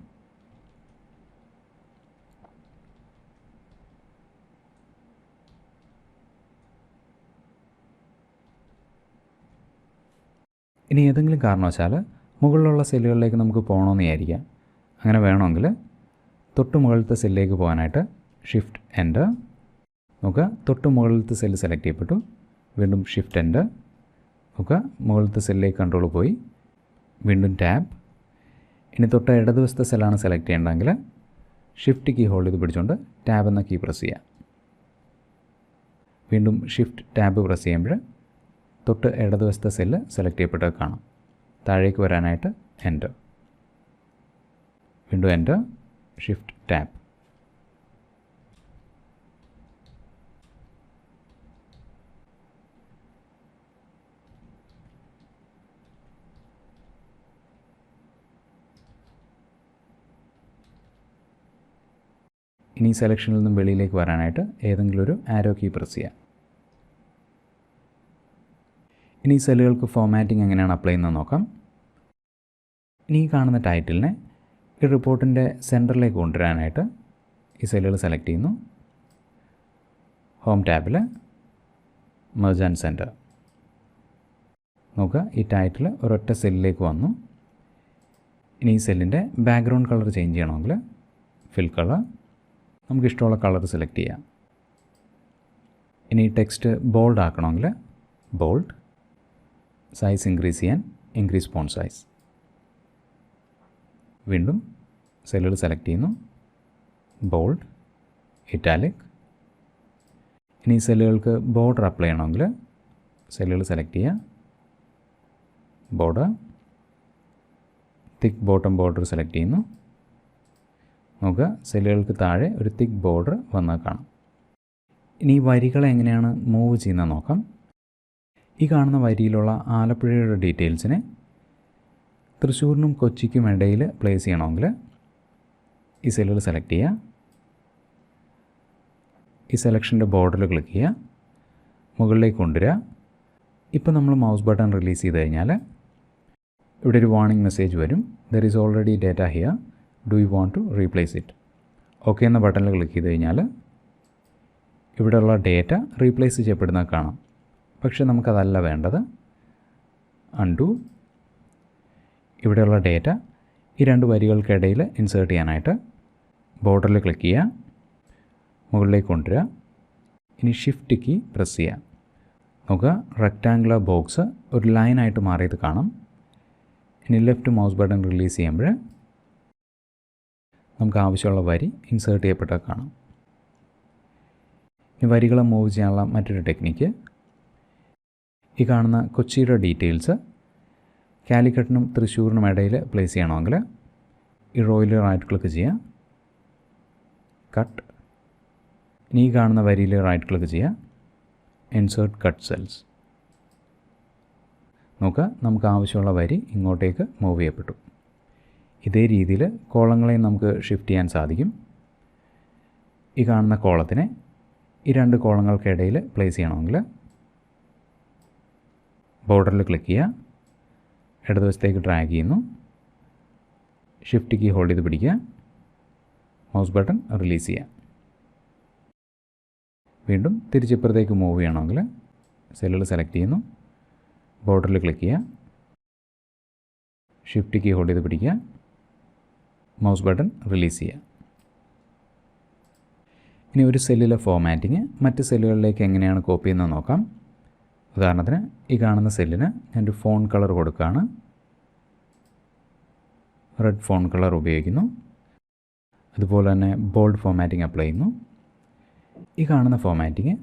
ഇനി ഏതെങ്കിലും കാരണവശാൽ മുകളിലുള്ള സെല്ലുകളിലേക്ക് നമുക്ക് പോകണമെന്ന് വിചാരിക്കാം. അങ്ങനെ വേണമെങ്കിൽ തൊട്ട് മുകളിലത്തെ സെല്ലിലേക്ക് പോകാനായിട്ട് ഷിഫ്റ്റ് എൻ്റർ. നോക്കുക, തൊട്ട് മുകളിലത്തെ സെല്ല് സെലക്ട് ചെയ്യപ്പെട്ടു. വീണ്ടും ഷിഫ്റ്റ് എൻ്റർ. നോക്കുക, മുകളിലത്തെ സെല്ലിലേക്ക് കൺട്രോൾ പോയി. വീണ്ടും ടാബ്. ഇനി തൊട്ട് ഇടതുവശത്തെ സെല്ലാണ് സെലക്ട് ചെയ്യേണ്ടതെങ്കിൽ ഷിഫ്റ്റ് കീ ഹോൾഡ് ചെയ്ത് പിടിച്ചുകൊണ്ട് ടാബ് എന്ന കീ പ്രസ് ചെയ്യുക. വീണ്ടും ഷിഫ്റ്റ് ടാബ് പ്രസ് ചെയ്യുമ്പോൾ തൊട്ട് ഇടതുവശത്തെ സെല്ല് സെലക്ട് ചെയ്യപ്പെട്ടത് കാണാം. താഴേക്ക് വരാനായിട്ട് എൻ്റർ. വീണ്ടും എൻ്റർ, ഷിഫ്റ്റ് ടാബ്. ഇനി സെലക്ഷനിൽ നിന്നും വെളിയിലേക്ക് വരാനായിട്ട് ഏതെങ്കിലും ഒരു ആരോ കീ പ്രസ് ചെയ്യുക. ഇനി സെല്ലുകൾക്ക് ഫോമാറ്റിംഗ് എങ്ങനെയാണ് അപ്ലൈ ചെയ്യുന്നത് നോക്കാം. ഇനി ഈ കാണുന്ന ടൈറ്റിലിനെ ഈ റിപ്പോർട്ടിൻ്റെ സെൻറ്ററിലേക്ക് കൊണ്ടുവരാനായിട്ട് ഈ സെല്ലുകൾ സെലക്ട് ചെയ്യുന്നു. ഹോം ടാബിൽ മെർജ് ആൻഡ് സെൻറ്റർ. നോക്കുക, ഈ ടൈറ്റിൽ ഒരൊറ്റ സെല്ലിലേക്ക് വന്നു. ഇനി ഈ സെല്ലിൻ്റെ ബാക്ക്ഗ്രൗണ്ട് കളർ ചേഞ്ച് ചെയ്യണമെങ്കിൽ ഫിൽ കളർ, നമുക്കിഷ്ടമുള്ള കളർ സെലക്ട് ചെയ്യാം. ഇനി ടെക്സ്റ്റ് ബോൾഡ് ആക്കണമെങ്കിൽ ബോൾഡ്, സൈസ് ഇൻക്രീസ് ചെയ്യാൻ ഇൻക്രീസ് ഫോണ്ട് സൈസ്. വീണ്ടും സെല്ലുകൾ സെലക്ട് ചെയ്യുന്നു. Bold, italic. ഇനി സെല്ലുകൾക്ക് ബോർഡർ അപ്ലൈ ചെയ്യണമെങ്കിൽ സെല്ലുകൾ സെലക്ട് ചെയ്യുക. Border, thick bottom border select ചെയ്യുന്നു. നോക്കുക, സെല്ലുകൾക്ക് താഴെ ഒരു തിക്ക് ബോർഡർ വന്നാൽ കാണാം. ഇനി ഈ വരികളെ എങ്ങനെയാണ് മൂവ് ചെയ്യുന്നത് നോക്കാം. ഈ കാണുന്ന വരിയിലുള്ള ആലപ്പുഴയുടെ ഡീറ്റെയിൽസിനെ തൃശ്ശൂരിനും കൊച്ചിക്കും ഇടയിൽ പ്ലേസ് ചെയ്യണമെങ്കിൽ ഈ സെല്ലുകൾ സെലക്ട് ചെയ്യുക. ഈ സെലക്ഷൻ്റെ ബോർഡറിൽ ക്ലിക്ക് ചെയ്യുക, മുകളിലേക്ക് കൊണ്ടുവരിക. ഇപ്പോൾ നമ്മൾ മൗസ് ബട്ടൺ റിലീസ് ചെയ്ത് കഴിഞ്ഞാൽ ഇവിടെ ഒരു വാർണിംഗ് മെസ്സേജ് വരും. There is already data here, do you want to replace it? Okay എന്ന ബട്ടണിൽ ക്ലിക്ക് ചെയ്ത് കഴിഞ്ഞാൽ ഇവിടെയുള്ള ഡേറ്റ റീപ്ലേസ് ചെയ്യപ്പെടുന്നത് കാണാം. പക്ഷേ നമുക്കതല്ല വേണ്ടത്. അൺഡു. ഇവിടെയുള്ള ഡേറ്റ ഈ രണ്ട് വരികൾക്കിടയിൽ ഇൻസേർട്ട് ചെയ്യാനായിട്ട് ബോർഡറിൽ ക്ലിക്ക് ചെയ്യുക, മുകളിലേക്ക് കൊണ്ടുവരിക. ഇനി ഷിഫ്റ്റ് കീ പ്രസ് ചെയ്യുക. നോക്കുക, റെക്റ്റാങ്കുലർ ബോക്സ് ഒരു ലൈനായിട്ട് മാറിയത് കാണാം. ഇനി ലെഫ്റ്റ് മൗസ് ബട്ടൺ റിലീസ് ചെയ്യുമ്പോൾ നമുക്ക് ആവശ്യമുള്ള വരി ഇൻസേർട്ട് ചെയ്യപ്പെട്ടത് കാണാം. ഇനി വരികളെ മൂവ് ചെയ്യാനുള്ള മറ്റൊരു ടെക്നിക്ക്, ഈ കാണുന്ന കൊച്ചിയുടെ ഡീറ്റെയിൽസ് കാലിക്കറ്റിനും തൃശ്ശൂരിനും ഇടയിൽ പ്ലേസ് ചെയ്യണമെങ്കിൽ ഈ റോയിൽ റൈറ്റ് ക്ലിക്ക് ചെയ്യുക, കട്ട്. ഇനി ഈ കാണുന്ന വരിയിൽ റൈറ്റ് ക്ലിക്ക് ചെയ്യുക, ഇൻസേർട്ട് കട്ട് സെൽസ്. നോക്കുക, നമുക്ക് ആവശ്യമുള്ള വരി ഇങ്ങോട്ടേക്ക് മൂവ് ചെയ്യപ്പെട്ടു. ഇതേ രീതിയിൽ കോളങ്ങളെയും നമുക്ക് ഷിഫ്റ്റ് ചെയ്യാൻ സാധിക്കും. ഈ കാണുന്ന കോളത്തിനെ ഈ 2 കോളങ്ങൾക്കിടയിൽ പ്ലേസ് ചെയ്യണമെങ്കിൽ ബോർഡറിൽ ക്ലിക്ക് ചെയ്യുക, ഇടതുവശത്തേക്ക് ഡ്രാഗ് ചെയ്യുന്നു, ഷിഫ്റ്റ് കീ ഹോൾഡ് ചെയ്ത് പിടിക്കുക, മൗസ് ബട്ടൺ റിലീസ് ചെയ്യുക. വീണ്ടും തിരിച്ചിപ്പുറത്തേക്ക് മൂവ് ചെയ്യണമെങ്കിൽ സെല്ലുകൾ സെലക്ട് ചെയ്യുന്നു, ബോർഡറിൽ ക്ലിക്ക് ചെയ്യുക, ഷിഫ്റ്റ് കീ ഹോൾഡ് ചെയ്ത് പിടിക്കുക, മൗസ് ബട്ടൺ റിലീസ് ചെയ്യുക. ഇനി ഒരു സെല്ലിലെ ഫോമാറ്റിങ് മറ്റ് സെല്ലുകളിലേക്ക് എങ്ങനെയാണ് കോപ്പി ചെയ്യുന്നത് നോക്കാം. ഉദാഹരണത്തിന് ഈ കാണുന്ന സെല്ലിന് ഞാനൊരു ഫോൺ കളർ കൊടുക്കുകയാണ്. റെഡ് ഫോൺ കളർ ഉപയോഗിക്കുന്നു. അതുപോലെ തന്നെ ബോൾഡ് ഫോമാറ്റിംഗ് അപ്ലൈ ചെയ്യുന്നു. ഈ കാണുന്ന ഫോമാറ്റിങ്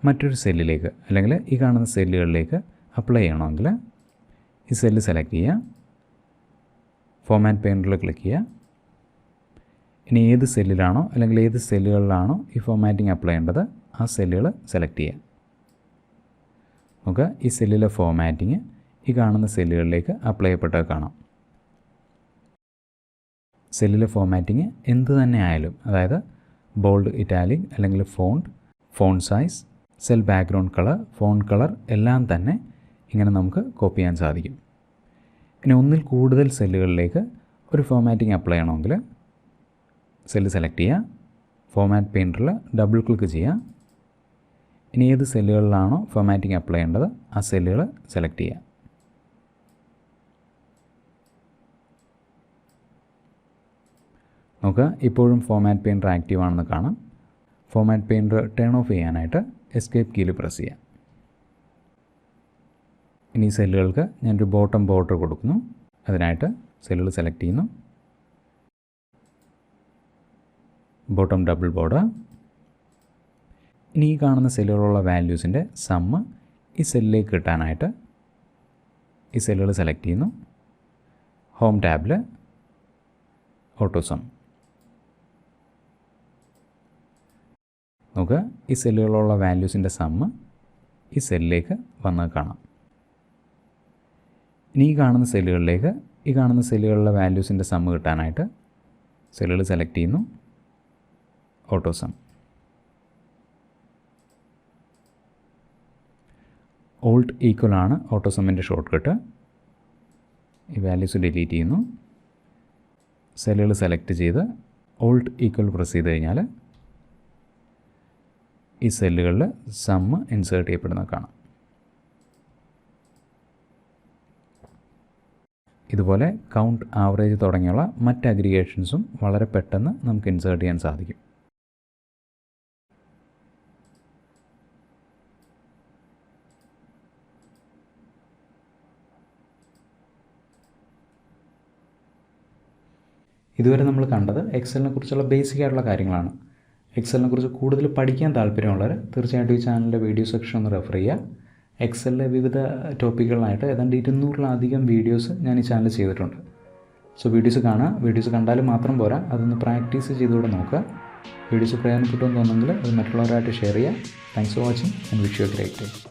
മറ്റൊരു സെല്ലിലേക്ക് അല്ലെങ്കിൽ ഈ കാണുന്ന സെല്ലുകളിലേക്ക് അപ്ലൈ ചെയ്യണമെങ്കിൽ ഈ സെല്ല് സെലക്ട് ചെയ്യുക, ഫോമാറ്റ് പെയിൻറ്ററിൽ ക്ലിക്ക് ചെയ്യുക. ഇനി ഏത് സെല്ലിലാണോ അല്ലെങ്കിൽ ഏത് സെല്ലുകളിലാണോ ഈ ഫോമാറ്റിംഗ് അപ്ലൈ ചെയ്യേണ്ടത് ആ സെല്ലുകൾ സെലക്ട് ചെയ്യുക. നമുക്ക് ഈ സെല്ലിലെ ഫോമാറ്റിങ് ഈ കാണുന്ന സെല്ലുകളിലേക്ക് അപ്ലൈ ചെയ്യപ്പെട്ടത് കാണാം. സെല്ലിലെ ഫോമാറ്റിങ് എന്ത് തന്നെ ആയാലും, അതായത് ബോൾഡ്, ഇറ്റാലിക് അല്ലെങ്കിൽ font size, cell background colour, font colour എല്ലാം തന്നെ ഇങ്ങനെ നമുക്ക് കോപ്പി ചെയ്യാൻ സാധിക്കും. ഇനി ഒന്നിൽ കൂടുതൽ സെല്ലുകളിലേക്ക് ഒരു ഫോമാറ്റിംഗ് അപ്ലൈ ചെയ്യണമെങ്കിൽ സെല്ല് സെലക്ട് ചെയ്യുക, ഫോമാറ്റ് പെയിൻറ്ററിൽ ഡബിൾ ക്ലിക്ക് ചെയ്യുക. ഇനി ഏത് സെല്ലുകളിലാണോ ഫോമാറ്റിംഗ് അപ്ലൈ ചെയ്യേണ്ടത് ആ സെല്ലുകൾ സെലക്ട് ചെയ്യുക. നോക്കുക, ഇപ്പോഴും ഫോമാറ്റ് പെയിൻറ്റർ ആക്റ്റീവ് ആണെന്ന് കാണാം. ഫോമാറ്റ് പെയിൻറ്റർ ടേൺ ഓഫ് ചെയ്യാനായിട്ട് എസ്കേപ്പ് കീയിൽ പ്രസ് ചെയ്യുക. ഇനി ഈ സെല്ലുകൾക്ക് ഞാനൊരു ബോട്ടം ബോർഡർ കൊടുക്കുന്നു. അതിനായിട്ട് സെല്ലുകൾ സെലക്ട് ചെയ്യുന്നു, ബോട്ടം ഡബിൾ ബോർഡർ. ഇനി ഈ കാണുന്ന സെല്ലുകളുള്ള വാല്യൂസിൻ്റെ സമ്മ് ഈ സെല്ലിലേക്ക് കിട്ടാനായിട്ട് ഈ സെല്ലുകൾ സെലക്ട് ചെയ്യുന്നു, ഹോം ടാബിൽ ഓട്ടോ സം. നോക്കുക, ഈ സെല്ലുകളുള്ള വാല്യൂസിൻ്റെ സമ്മ് ഈ സെല്ലിലേക്ക് വന്ന് കാണാം. ഇനി ഈ കാണുന്ന സെല്ലുകളിലേക്ക് ഈ കാണുന്ന സെല്ലുകളിലെ വാല്യൂസിൻ്റെ സമ്മ് കിട്ടാനായിട്ട് സെല്ലുകൾ സെലക്ട് ചെയ്യുന്നു, ഓട്ടോ സം. ഓൾട്ട് ഈക്വൽ ആണ് ഓട്ടോ സമ്മിൻ്റെ ഷോർട്ട് കട്ട്. ഈ വാല്യൂസ് ഡിലീറ്റ് ചെയ്യുന്നു, സെല്ലുകൾ സെലക്ട് ചെയ്ത് ഓൾട്ട് ഈക്വൽ പ്രസ് ചെയ്ത് കഴിഞ്ഞാൽ ഈ സെല്ലുകളിൽ സമ്മ് ഇൻസേർട്ട് ചെയ്യപ്പെടുന്നത് കാണാം. ഇതുപോലെ കൗണ്ട്, ആവറേജ് തുടങ്ങിയുള്ള മറ്റ് അഗ്രിഗേഷൻസും വളരെ പെട്ടെന്ന് നമുക്ക് ഇൻസേർട്ട് ചെയ്യാൻ സാധിക്കും. ഇതുവരെ നമ്മൾ കണ്ടത് എക്സലിനെ കുറിച്ചുള്ള ബേസിക് ആയിട്ടുള്ള കാര്യങ്ങളാണ്. എക്സലിനെ കുറിച്ച് കൂടുതൽ പഠിക്കാൻ താല്പര്യമുള്ളവർ തീർച്ചയായിട്ടും ഈ ചാനലിൻ്റെ വീഡിയോ സെക്ഷൻ ഒന്ന് റെഫർ ചെയ്യുക. എക്സലിലെ വിവിധ ടോപ്പിക്കുകളായിട്ട് ഏതാണ്ട് 200-ലധികം വീഡിയോസ് ഞാൻ ഈ ചാനൽ ചെയ്തിട്ടുണ്ട്. സോ വീഡിയോസ് കാണുക. വീഡിയോസ് കണ്ടാലും മാത്രം പോരാ, അതൊന്ന് പ്രാക്ടീസ് ചെയ്തുകൂടെ നോക്കുക. വീഡിയോസ് പ്രയോജനപ്പെട്ടു എന്ന് തോന്നുന്നെങ്കിൽ അത് മറ്റുള്ളവരായിട്ട് ഷെയർ ചെയ്യുക. Thanks for watching and wish you A great day.